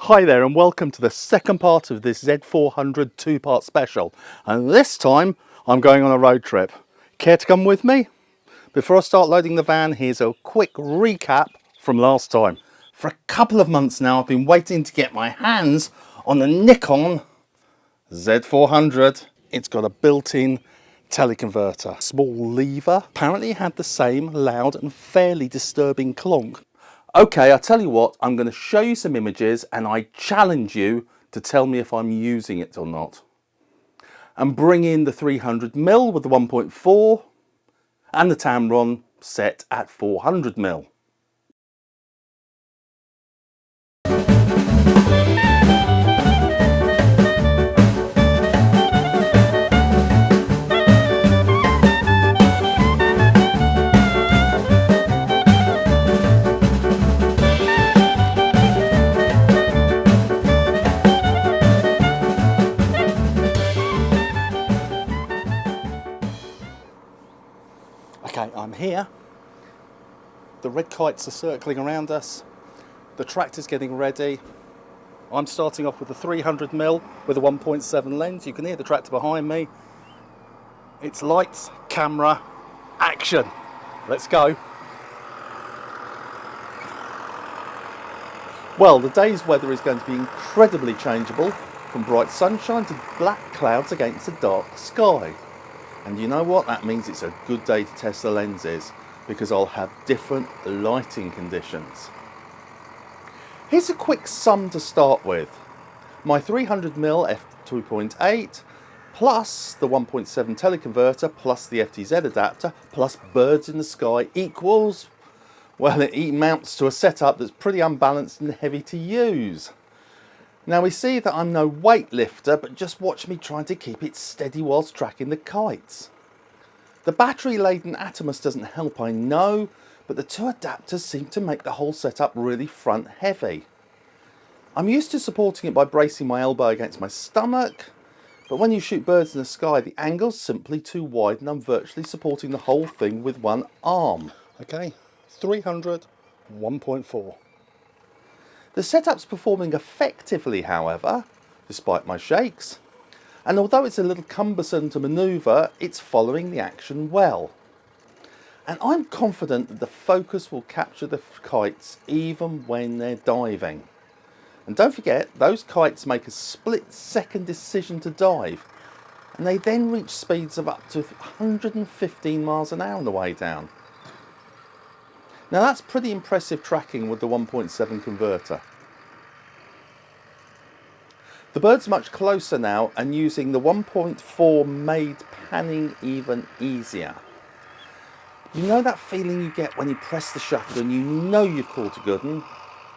Hi there and welcome to the second part of this Z400 two-part special, and this time I'm going on a road trip. Care to come with me? Before I start loading the van, here's a quick recap from last time. For a couple of months now I've been waiting to get my hands on the Nikon Z400. It's got a built-in teleconverter. Small lever. Apparently it had the same loud and fairly disturbing clonk. Okay, I tell you what, I'm going to show you some images and I challenge you to tell me if I'm using it or not. And bring in the 300mm with the 1.4 and the Tamron set at 400mm. Okay, I'm here. The red kites are circling around us. The tractor's getting ready. I'm starting off with the 300mm with a 1.7 lens. You can hear the tractor behind me. It's lights, camera, action. Let's go. Well, the day's weather is going to be incredibly changeable, from bright sunshine to black clouds against a dark sky. And you know what? That means it's a good day to test the lenses, because I'll have different lighting conditions. Here's a quick sum to start with. My 300mm f2.8 plus the 1.7 teleconverter plus the FTZ adapter plus birds in the sky equals, well, it amounts to a setup that's pretty unbalanced and heavy to use. Now we see that I'm no weightlifter, but just watch me trying to keep it steady whilst tracking the kites. The battery-laden Atomos doesn't help, I know, but the two adapters seem to make the whole setup really front heavy. I'm used to supporting it by bracing my elbow against my stomach, but when you shoot birds in the sky, the angle's simply too wide and I'm virtually supporting the whole thing with one arm. Okay, 300, 1.4. The setup's performing effectively, however, despite my shakes, and although it's a little cumbersome to manoeuvre, it's following the action well. And I'm confident that the focus will capture the kites even when they're diving. And don't forget, those kites make a split-second decision to dive, and they then reach speeds of up to 115 miles an hour on the way down. Now that's pretty impressive tracking with the 1.7 converter. The bird's much closer now, and using the 1.4 made panning even easier. You know that feeling you get when you press the shutter and you know you've caught a good one?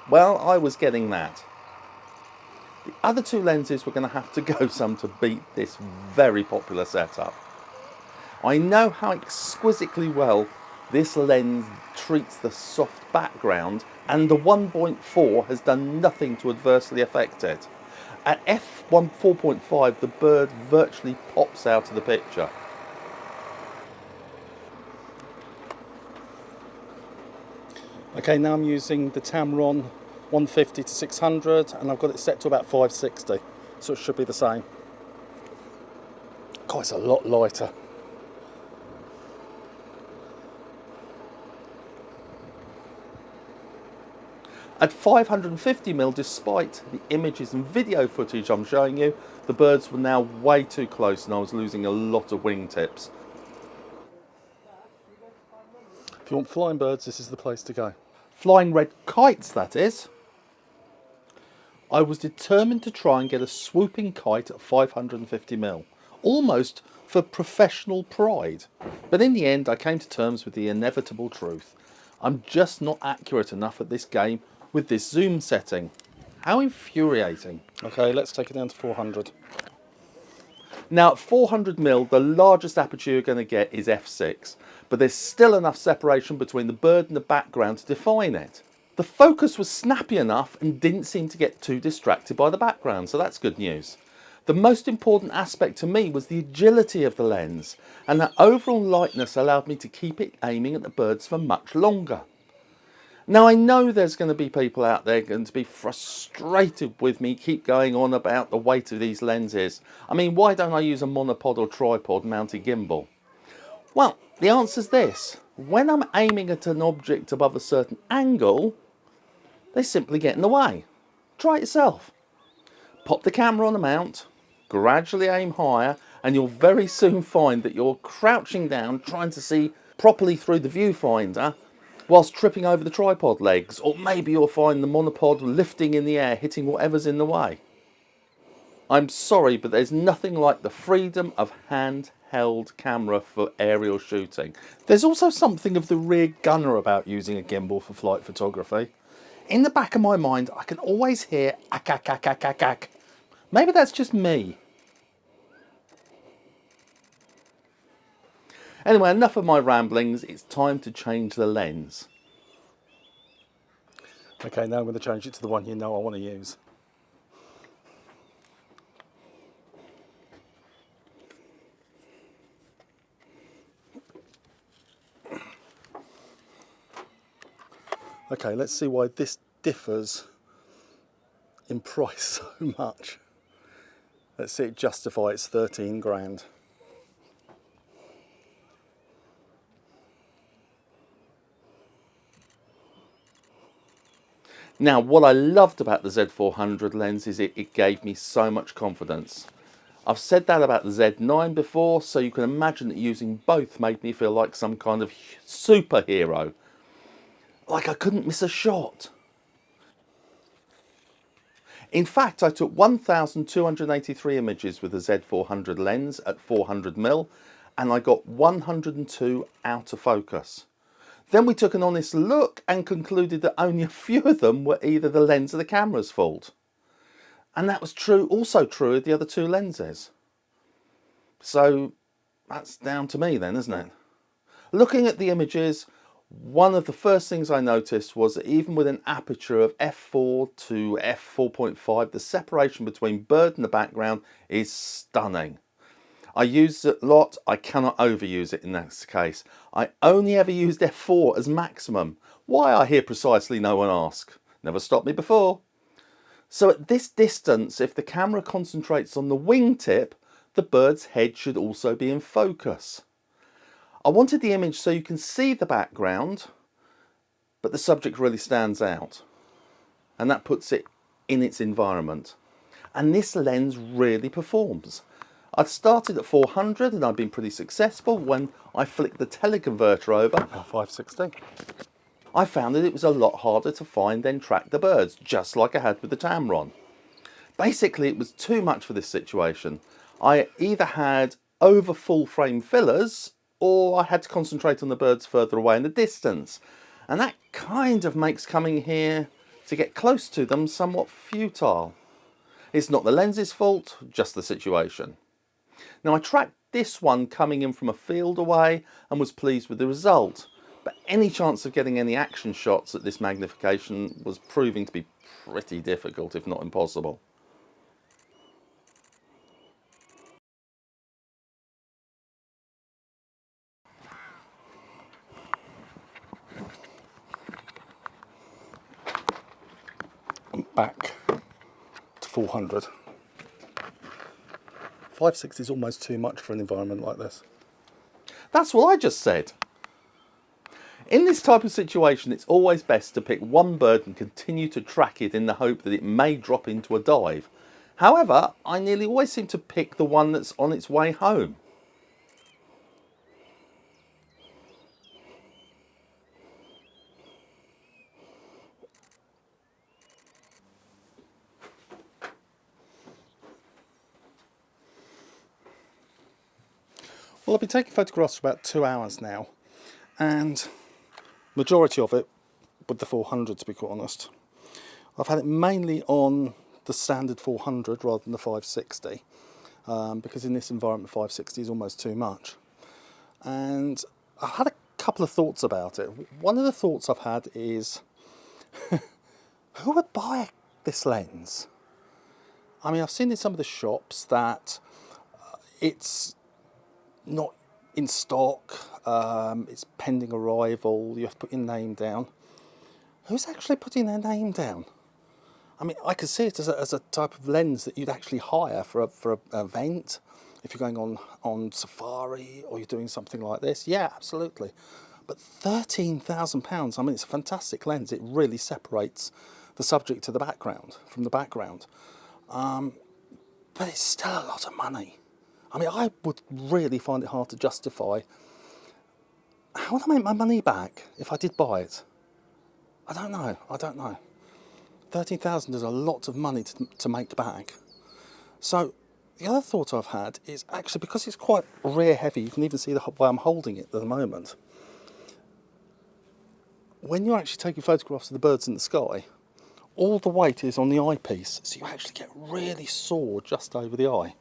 Well, I was getting that. The other two lenses were going to have to go some to beat this very popular setup. I know how exquisitely well this lens treats the soft background, and the 1.4 has done nothing to adversely affect it. At f4.5 the bird virtually pops out of the picture. Okay, now I'm using the Tamron 150 to 600 and I've got it set to about 560, so it should be the same. God, it's a lot lighter. At 550mm, despite the images and video footage I'm showing you, the birds were now way too close and I was losing a lot of wingtips. If you want flying birds, this is the place to go. Flying red kites, that is. I was determined to try and get a swooping kite at 550mm, almost for professional pride. But in the end, I came to terms with the inevitable truth. I'm just not accurate enough at this game with this zoom setting. How infuriating. Okay, let's take it down to 400. Now at 400mm, the largest aperture you're going to get is f6, but there's still enough separation between the bird and the background to define it. The focus was snappy enough and didn't seem to get too distracted by the background, so that's good news. The most important aspect to me was the agility of the lens, and that overall lightness allowed me to keep it aiming at the birds for much longer. Now I know there's going to be people out there going to be frustrated with me keep going on about the weight of these lenses. I mean, why don't I use a monopod or tripod mounted gimbal? Well, the answer's this. When I'm aiming at an object above a certain angle, they simply get in the way. Try it yourself. Pop the camera on the mount, gradually aim higher, and you'll very soon find that you're crouching down trying to see properly through the viewfinder whilst tripping over the tripod legs, or maybe you'll find the monopod lifting in the air, hitting whatever's in the way. I'm sorry, but there's nothing like the freedom of handheld camera for aerial shooting. There's also something of the rear gunner about using a gimbal for flight photography. In the back of my mind, I can always hear ack, ack, ack, ack, ack, ack. Maybe that's just me. Anyway, enough of my ramblings, it's time to change the lens. Okay, now I'm going to change it to the one you know I want to use. Okay, let's see why this differs in price so much. Let's see it justify its 13 grand. Now, what I loved about the Z400 lens is it gave me so much confidence. I've said that about the Z9 before, so you can imagine that using both made me feel like some kind of superhero. Like I couldn't miss a shot. In fact, I took 1,283 images with the Z400 lens at 400mm, and I got 102 out of focus. Then we took an honest look and concluded that only a few of them were either the lens or the camera's fault. And that was true, also true of the other two lenses. So that's down to me then, isn't it? Looking at the images, one of the first things I noticed was that even with an aperture of f4 to f4.5, the separation between bird and the background is stunning. I use it a lot, I cannot overuse it in this case. I only ever used f4 as maximum. Why, I hear precisely no one ask. Never stopped me before. So at this distance, if the camera concentrates on the wingtip, the bird's head should also be in focus. I wanted the image so you can see the background, but the subject really stands out. And that puts it in its environment. And this lens really performs. I'd started at 400 and I'd been pretty successful. When I flicked the teleconverter over, 560. I found that it was a lot harder to find and track the birds, just like I had with the Tamron. Basically, it was too much for this situation. I either had over full frame fillers, or I had to concentrate on the birds further away in the distance. And that kind of makes coming here to get close to them somewhat futile. It's not the lens's fault, just the situation. Now I tracked this one coming in from a field away and was pleased with the result, but any chance of getting any action shots at this magnification was proving to be pretty difficult, if not impossible. Back to 400. 560 is almost too much for an environment like this. That's what I just said. In this type of situation, it's always best to pick one bird and continue to track it in the hope that it may drop into a dive. However, I nearly always seem to pick the one that's on its way home. Well, I've been taking photographs for about 2 hours now, and majority of it with the 400, to be quite honest. I've had it mainly on the standard 400 rather than the 560, because in this environment 560 is almost too much. And I've had a couple of thoughts about it. One of the thoughts I've had is, who would buy this lens? I mean, I've seen in some of the shops that it's not in stock, it's pending arrival, you have to put your name down. Who's actually putting their name down? I mean, I could see it as a type of lens that you'd actually hire for an event. If you're going on safari or you're doing something like this, yeah, absolutely. But £13,000, I mean, it's a fantastic lens. It really separates the subject to the background, from the background. But it's still a lot of money. I mean, I would really find it hard to justify. How would I make my money back if I did buy it? I don't know. 13,000 is a lot of money to make back. So the other thought I've had is actually, because it's quite rear heavy, you can even see the way I'm holding it at the moment. When you're actually taking photographs of the birds in the sky, all the weight is on the eyepiece, so you actually get really sore just over the eye.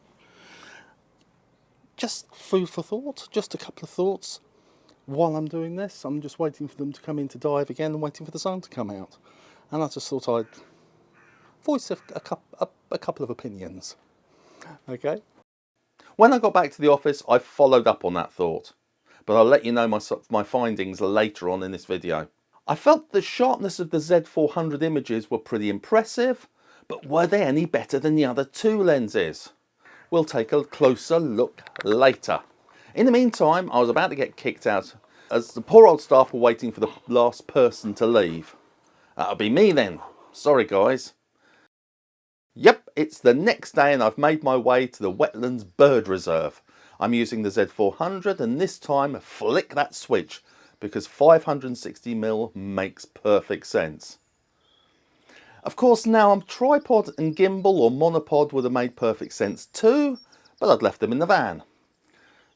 Just food for thought, just a couple of thoughts. While I'm doing this, I'm just waiting for them to come in to dive again and waiting for the sun to come out. And I just thought I'd voice a couple of opinions. Okay? When I got back to the office, I followed up on that thought, but I'll let you know my findings later on in this video. I felt the sharpness of the Z400 images were pretty impressive, but were they any better than the other two lenses? We'll take a closer look later. In the meantime, I was about to get kicked out as the poor old staff were waiting for the last person to leave. That'll be me then. Sorry guys. Yep, it's the next day and I've made my way to the Wetlands Bird Reserve. I'm using the Z400 and this time flick that switch because 560mm makes perfect sense. Of course now a tripod and gimbal or monopod would have made perfect sense too, but I'd left them in the van.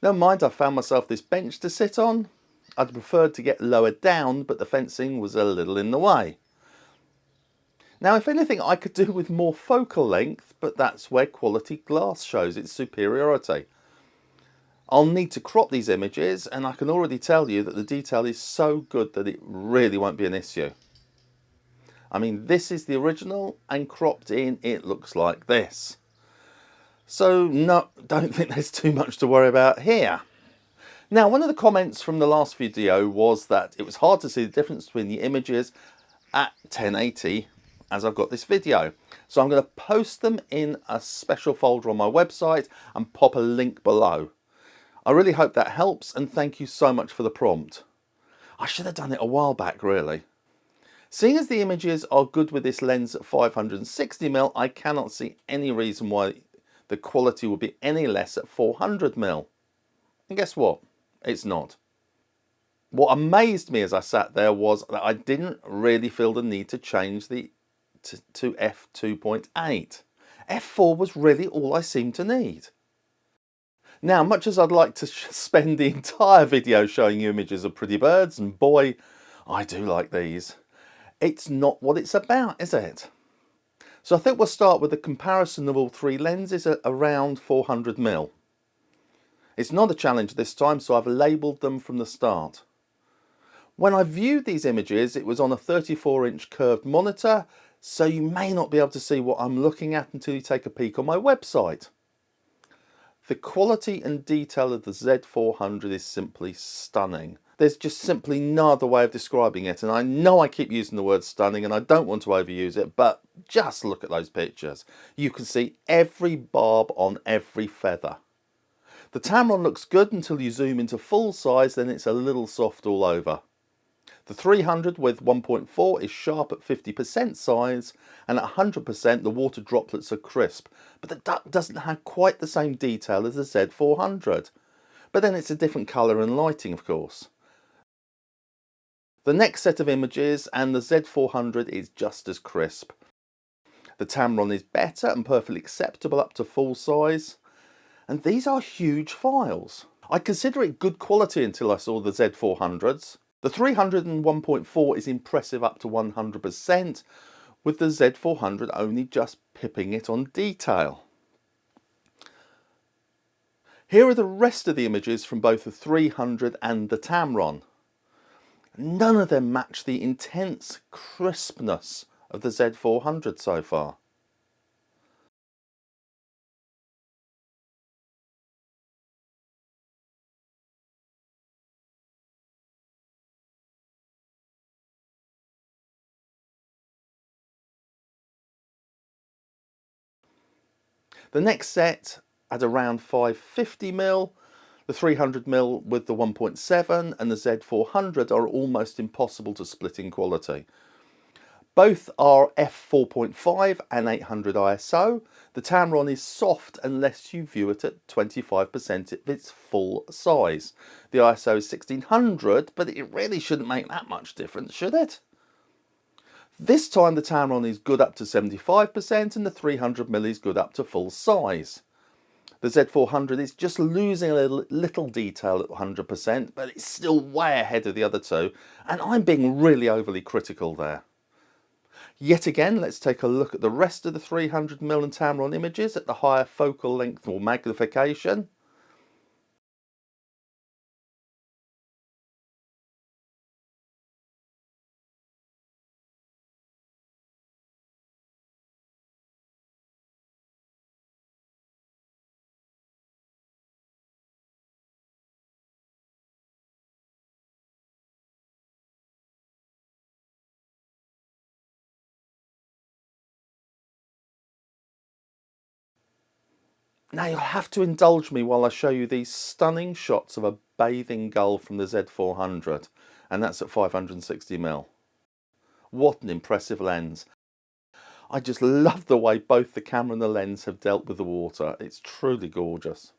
Never mind, I found myself this bench to sit on. I'd preferred to get lower down, but the fencing was a little in the way. Now, if anything, I could do with more focal length, but that's where quality glass shows its superiority. I'll need to crop these images, and I can already tell you that the detail is so good that it really won't be an issue. I mean, this is the original, and cropped in, it looks like this. So, no, don't think there's too much to worry about here. Now, one of the comments from the last video was that it was hard to see the difference between the images at 1080 as I've got this video. So I'm going to post them in a special folder on my website and pop a link below. I really hope that helps and thank you so much for the prompt. I should have done it a while back really. Seeing as the images are good with this lens at 560mm, I cannot see any reason why the quality would be any less at 400mm. And guess what? It's not. What amazed me as I sat there was that I didn't really feel the need to change to f2.8. f4 was really all I seemed to need. Now, much as I'd like to spend the entire video showing you images of pretty birds, and boy, I do like these, it's not what it's about, is it? So I think we'll start with a comparison of all three lenses at around 400mm. It's not a challenge this time, so I've labelled them from the start. When I viewed these images, it was on a 34-inch curved monitor, so you may not be able to see what I'm looking at until you take a peek on my website. The quality and detail of the Z400 is simply stunning. There's just simply no other way of describing it, and I know I keep using the word stunning and I don't want to overuse it, but just look at those pictures. You can see every barb on every feather. The Tamron looks good until you zoom into full size, then it's a little soft all over. The 300 with 1.4 is sharp at 50% size, and at 100% the water droplets are crisp, but the duck doesn't have quite the same detail as the Z400. But then it's a different colour and lighting, of course. The next set of images and the Z400 is just as crisp. The Tamron is better and perfectly acceptable up to full size. And these are huge files. I consider it good quality until I saw the Z400s. The 300 and 1.4 is impressive up to 100%, with the Z400 only just pipping it on detail. Here are the rest of the images from both the 300 and the Tamron. None of them match the intense crispness of the Z400 so far. The next set at around 550mm, the 300mm with the 1.7 and the Z400 are almost impossible to split in quality. Both are f4.5 and 800 ISO. The Tamron is soft unless you view it at 25% of its full size. The ISO is 1600, but it really shouldn't make that much difference, should it? This time the Tamron is good up to 75% and the 300mm is good up to full size. The Z400 is just losing a little detail at 100%, but it's still way ahead of the other two, and I'm being really overly critical there. Yet again, let's take a look at the rest of the 300mm and Tamron images at the higher focal length or magnification. Now you'll have to indulge me while I show you these stunning shots of a bathing gull from the Z400, and that's at 560mm. What an impressive lens. I just love the way both the camera and the lens have dealt with the water. It's truly gorgeous.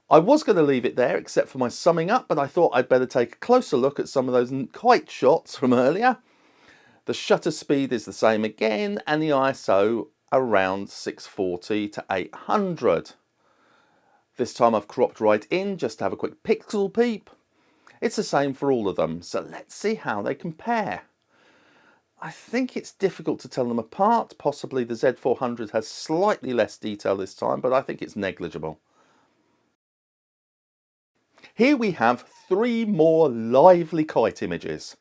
I was going to leave it there except for my summing up, but I thought I'd better take a closer look at some of those kite shots from earlier. The shutter speed is the same again, and the ISO around 640 to 800. This time I've cropped right in just to have a quick pixel peep. It's the same for all of them, so let's see how they compare. I think it's difficult to tell them apart. Possibly the Z400 has slightly less detail this time, but I think it's negligible. Here we have 3 more lively kite images.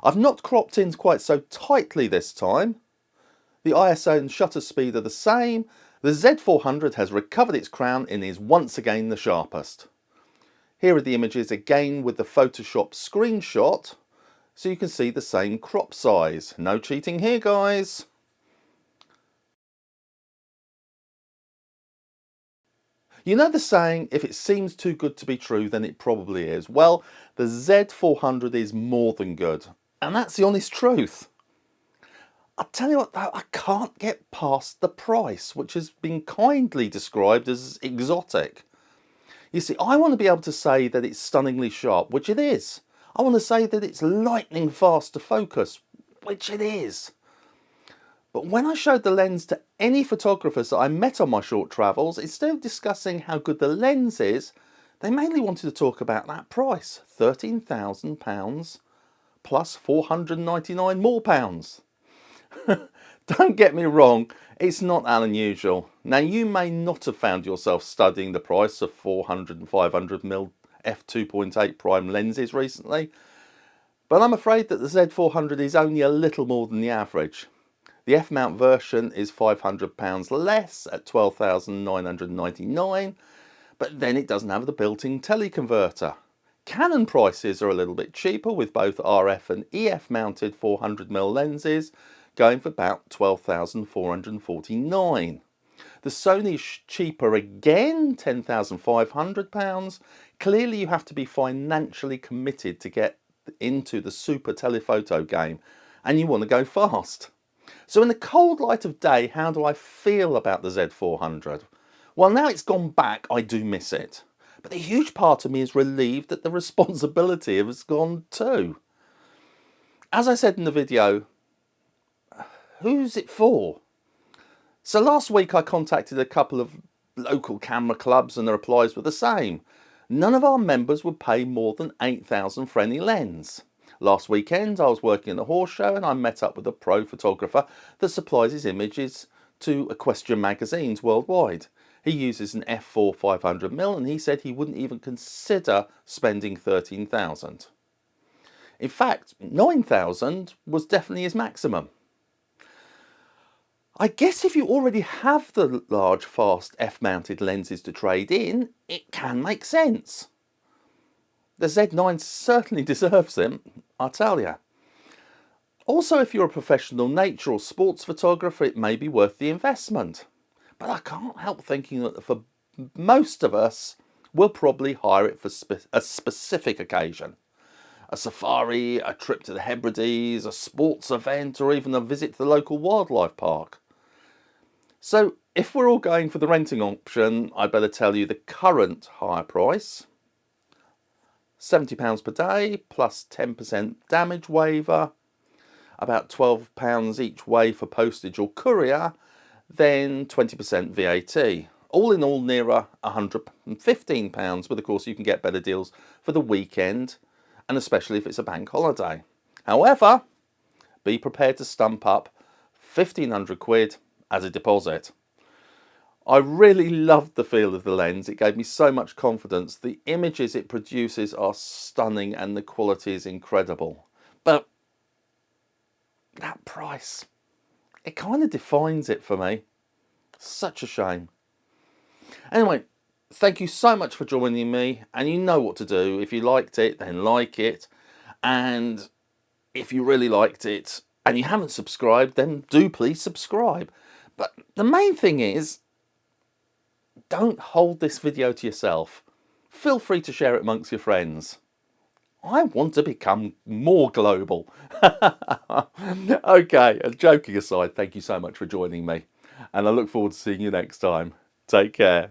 I've not cropped in quite so tightly this time. The ISO and shutter speed are the same. The Z400 has recovered its crown and is once again the sharpest. Here are the images again with the Photoshop screenshot, so you can see the same crop size. No cheating here, guys. You know the saying, if it seems too good to be true, then it probably is. Well, the Z400 is more than good, and that's the honest truth. I'll tell you what though, I can't get past the price, which has been kindly described as exotic. You see, I want to be able to say that it's stunningly sharp, which it is. I want to say that it's lightning fast to focus, which it is. But when I showed the lens to any photographers that I met on my short travels, instead of discussing how good the lens is, they mainly wanted to talk about that price, £13,000 plus 499 more pounds. Don't get me wrong, it's not unusual. Now you may not have found yourself studying the price of 400 and 500mm f2.8 prime lenses recently, but I'm afraid that the Z400 is only a little more than the average. The F-mount version is £500 less at £12,999, but then it doesn't have the built-in teleconverter. Canon prices are a little bit cheaper with both RF and EF mounted 400mm lenses, going for about £12,449. The Sony's cheaper again, £10,500. Clearly you have to be financially committed to get into the super telephoto game, and you want to go fast. So in the cold light of day, how do I feel about the Z400? Well, now it's gone back, I do miss it. But a huge part of me is relieved that the responsibility has gone too. As I said in the video, who's it for? So last week I contacted a couple of local camera clubs and the replies were the same. None of our members would pay more than £8,000 for any lens. Last weekend I was working in a horse show and I met up with a pro photographer that supplies his images to equestrian magazines worldwide. He uses an f4 500mm and he said he wouldn't even consider spending 13,000. In fact, 9,000 was definitely his maximum. I guess if you already have the large fast f-mounted lenses to trade in, it can make sense. The Z9 certainly deserves it, I tell you. Also, if you're a professional nature or sports photographer, it may be worth the investment. But I can't help thinking that for most of us, we'll probably hire it for a specific occasion. A safari, a trip to the Hebrides, a sports event, or even a visit to the local wildlife park. So if we're all going for the renting option, I'd better tell you the current hire price. £70 per day plus 10% damage waiver, about £12 each way for postage or courier, then 20% VAT. All in all, nearer £115, but of course you can get better deals for the weekend, and especially if it's a bank holiday. However, be prepared to stump up 1,500 quid as a deposit. I really loved the feel of the lens. It gave me so much confidence. The images it produces are stunning and the quality is incredible. But that price, it kind of defines it for me. Such a shame. Anyway, thank you so much for joining me, and you know what to do. If you liked it, then like it, and if you really liked it and you haven't subscribed, then do please subscribe. But the main thing is, don't hold this video to yourself. Feel free to share it amongst your friends. I want to become more global. Okay, and joking aside, thank you so much for joining me, and I look forward to seeing you next time. Take care.